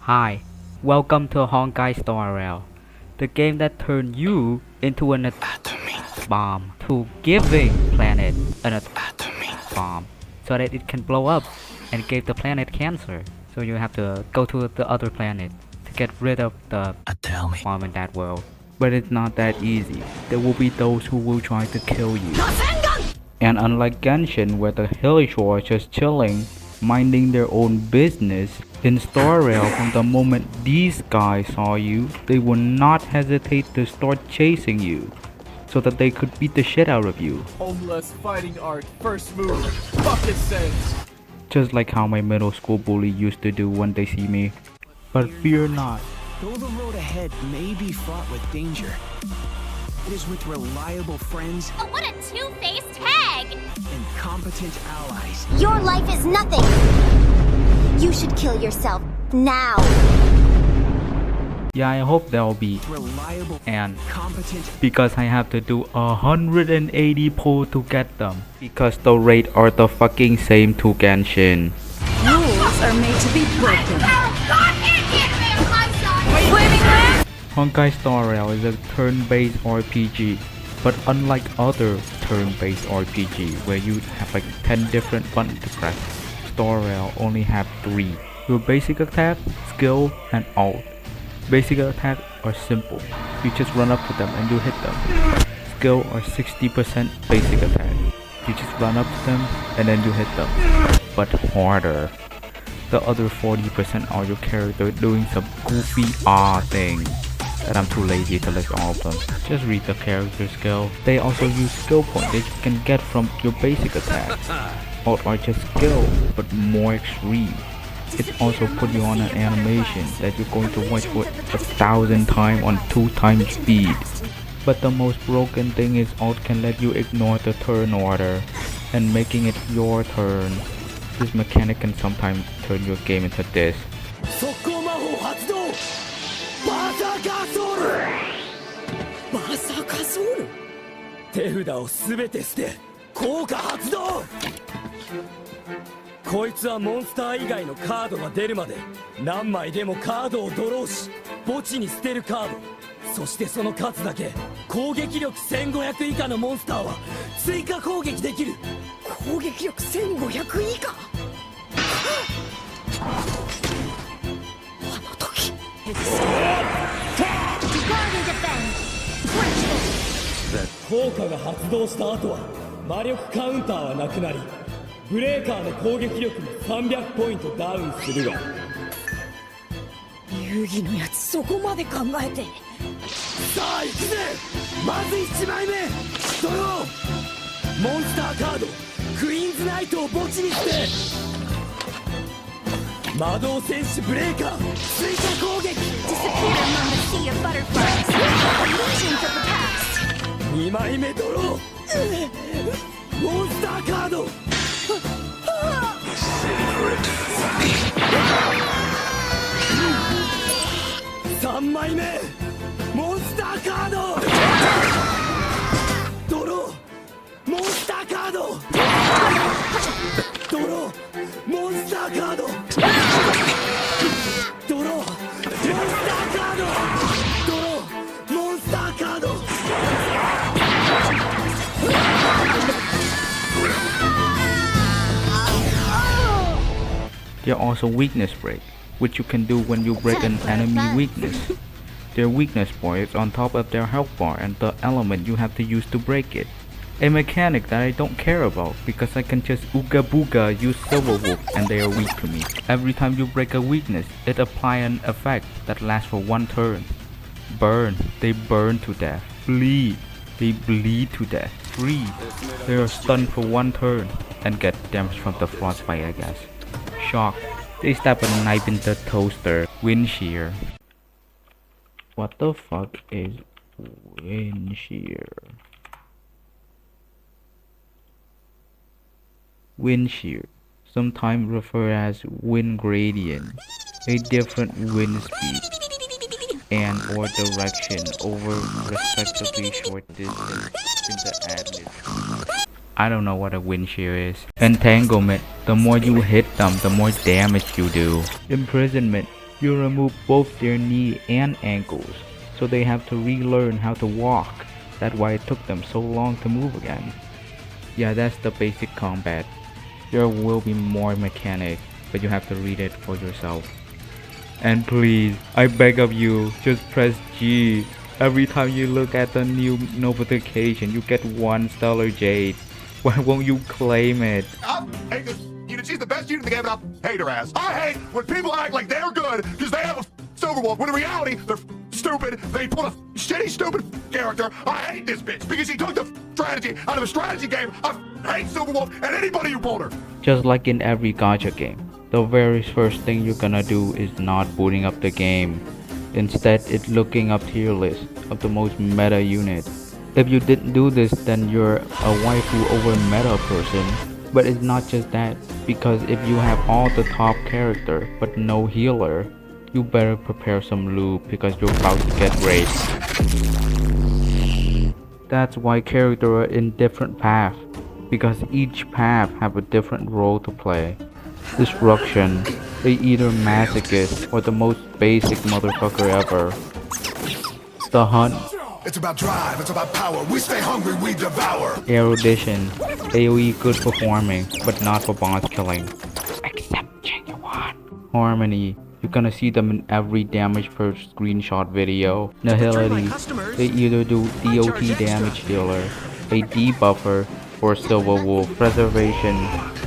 Hi, welcome to Honkai Star Rail, the game that turned you into an atomic bomb to giving planet an atomic bomb so that it can blow up and give the planet cancer. So you have to go to the other planet to get rid of the atomic bomb in that world. But it's not that easy. There will be those who will try to kill you. And unlike Genshin, where the villagers are just chilling, minding their own business, in Star Rail, from the moment these guys saw you, they would not hesitate to start chasing you, so that they could beat the shit out of you. Homeless fighting art, first move, bucket sense. Just like how my middle school bully used to do when they see me. But fear not. Though the road ahead may be fraught with danger, it is with reliable friends Oh, what a two-faced tag! and competent allies. Your life is nothing! You should kill yourself now. Yeah, I hope there'll be. Reliable And competent because I have to do 180 pull to get them. Because the rate are the fucking same to Genshin. Rules are made to be broken. Honkai Star Rail is a turn-based RPG, but unlike other turn-based RPG where you have like 10 different buttons to press, Star Rail only have 3. Your basic attack, skill, and ult. Basic attack are simple. You just run up to them and you hit them. Skill are 60% basic attack. You just run up to them and then you hit them. But harder. The other 40% are your character doing some goofy thing that I'm too lazy to list all of them. Just read the character skill. They also use skill points that you can get from your basic attack. Ult are just skill, but more extreme. It also put you on an animation that you're going to watch for 1,000 times on 2 times speed. But the most broken thing is ult can let you ignore the turn order and making it your turn. This mechanic can sometimes turn your game into this. Guard and defend! 効果が発動した後は魔力カウンターはなくなりブレーカーの攻撃力も300ポイントダウンするが遊戯のやつそこまで考えて。さあ行くぜまず1枚目ドローモンスターカードクイーンズナイトを墓地にして魔導戦士ブレーカー追加攻撃 Disappear among the sea of butterflies! Illusions of the past! 2枚目ドローモンスターカード3枚目モンスターカードドローモンスターカードドローモンスターカードドローモンスターカードドローモンスターカードThere are also weakness break, which you can do when you break an enemy weakness. Their weakness bar is on top of their health bar and the element you have to use to break it. A mechanic that I don't care about because I can just ooga booga use silver wolf and they are weak to me. Every time you break a weakness, it applies an effect that lasts for 1 turn. Burn, they burn to death. Bleed, they bleed to death. Freeze, they are stunned for 1 turn and get damage from the frostbite, I guess. Shock, they stab a knife in the toaster. Wind shear. What the fuck is wind shear? Wind shear, sometimes referred as wind gradient, a different wind speed and or direction over respectively short distance in the atmosphere. I don't know what a wind shear is. Entanglement. The more you hit them, the more damage you do. Imprisonment. You remove both their knee and ankles, so they have to relearn how to walk. That's why it took them so long to move again. Yeah, that's the basic combat. There will be more mechanics, but you have to read it for yourself. And please, I beg of you, just press G. Every time you look at the new notification, you get 1 stellar jade. Why won't you claim it? I hate this unit. She's the best unit in the game, and I hate her ass. I hate when people act like they're good because they have a silver wolf, when in reality, they're stupid. They put a shitty, stupid character. I hate this bitch because she took the strategy out of a strategy game. I hate Silver Wolf and anybody who pulled her. Just like in every gacha game, the very first thing you're gonna do is not booting up the game. Instead, it's looking up tier list of the most meta units. If you didn't do this, then you're a waifu over meta person. But it's not just that, because if you have all the top character but no healer, you better prepare some loot because you're about to get raped. That's why characters are in different paths, because each path have a different role to play. Destruction, they either masochist or the most basic motherfucker ever. The hunt, It's about drive, it's about power. We stay hungry, we devour. erudition, AoE good for farming, but not for boss killing. Except genuine. Harmony, you're gonna see them in every damage per screenshot video. Nihility, they either do DOT damage dealer, a debuffer, or silver wolf. Preservation,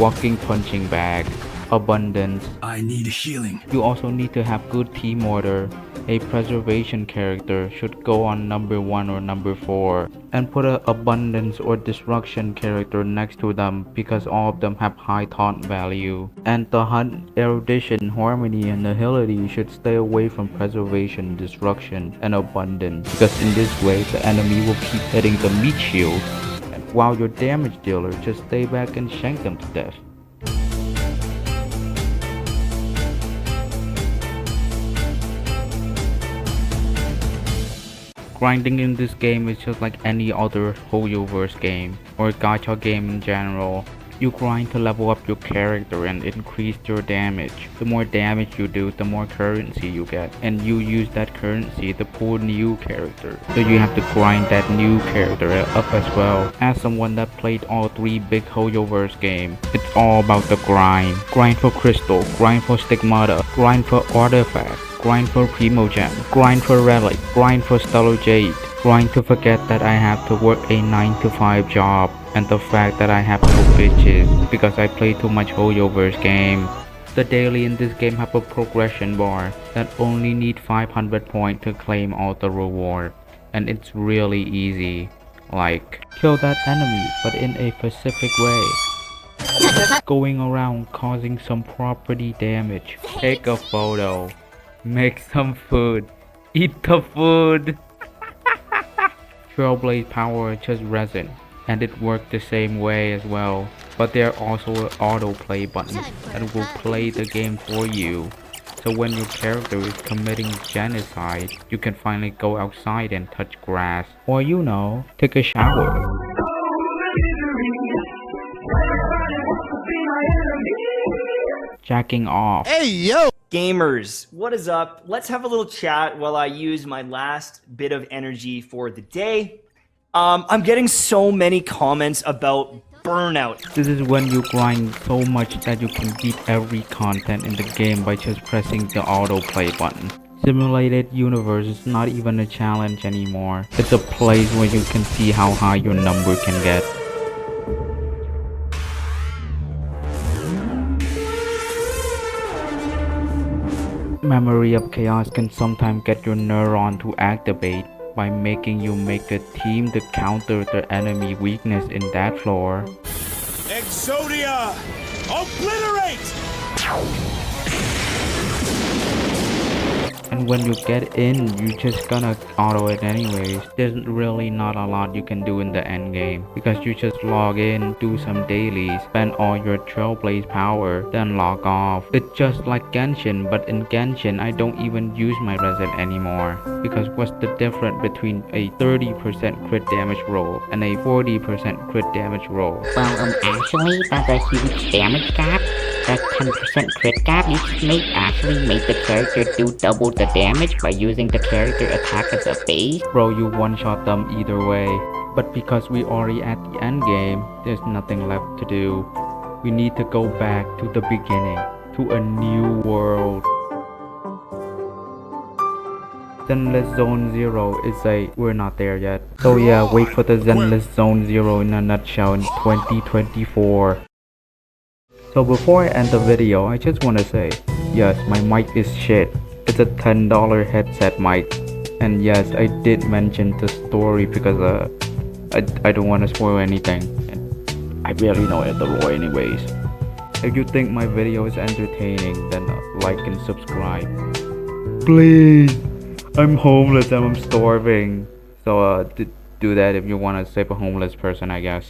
walking punching bag. Abundance, I need healing. you also need to have good team order. A preservation character should go on number 1 or number 4, and put a abundance or destruction character next to them because all of them have high taunt value. And the hunt, erudition, harmony, and nihility should stay away from preservation, destruction, and abundance, because in this way the enemy will keep hitting the meat shield, while your damage dealer just stay back and shank them to death. Grinding in this game is just like any other Hoyoverse game or gacha game in general. You grind to level up your character and increase your damage. The more damage you do, the more currency you get, and you use that currency to pull new characters. So you have to grind that new character up as well. As someone that played all 3 big Hoyoverse games, it's all about the grind. Grind for crystal, grind for stigmata, grind for artifact, grind for primogem, grind for relic, grind for stellar jade, grind to forget that I have to work a 9 to 5 job, and the fact that I have no bitches because I play too much Hoyoverse game. The daily in this game have a progression bar that only need 500 points to claim all the reward, and it's really easy. Like, kill that enemy but in a specific way. Going around causing some property damage. Take a photo. Make some food. Eat the food. Trailblaze power is just resin, and it worked the same way as well. But there are also an autoplay button that will play the game for you. So when your character is committing genocide, you can finally go outside and touch grass. Or you know, take a shower. Jacking off. Gamers, what is up? Let's have a little chat while I use my last bit of energy for the day. I'm getting so many comments about burnout. This is when you grind so much that you can beat every content in the game by just pressing the autoplay button. Simulated universe is not even a challenge anymore. It's a place where you can see how high your number can get. Memory of chaos can sometimes get your neuron to activate by making you make a team to counter the enemy weakness in that floor. Exodia! Obliterate! And when you get in, you just gonna auto it anyways. There's really not a lot you can do in the end game, because you just log in, do some dailies, spend all your Trailblaze power, then log off. It's just like Genshin, but in Genshin I don't even use my resin anymore, because what's the difference between a 30% crit damage roll and a 40% crit damage roll? Well, actually, that's a huge damage gap. that 10% crit gap, you may actually make the character do double the damage by using the character attack as a base. Bro, you one-shot them either way. But because we already at the end game, there's nothing left to do. We need to go back to the beginning, to a new world. Zenless Zone Zero is we're not there yet. So yeah, wait for the Zenless Zone Zero in a nutshell in 2024. So before I end the video, I just want to say, yes, my mic is shit. It's a $10 headset mic. And yes, I did mention the story because I don't want to spoil anything. And I barely know the lore anyways. If you think my video is entertaining, then like and subscribe. Please! I'm homeless and I'm starving. So do that if you want to save a homeless person, I guess.